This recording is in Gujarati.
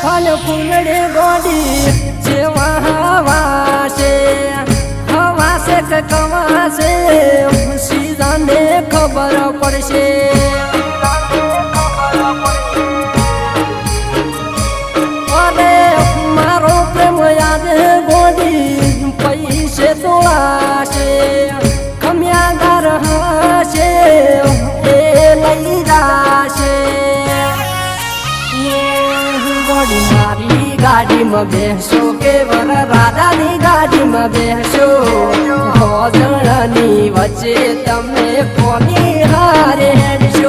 ફલ ફૂલડી ગોડી જેવા હવા છે કે કવા છે સીધાને ખબર પડશે અરે મારો પ્રેમ યાદ ગોડી પૈસે તોળાશે ખમ્યાદાર હશે એ લઈ જાશે ગોડી મારી ગાડીમાં બેસો કે વર રાધાની ગાડીમાં બેસો ભોજનની વચ્ચે તમે કોની હારે હેડશો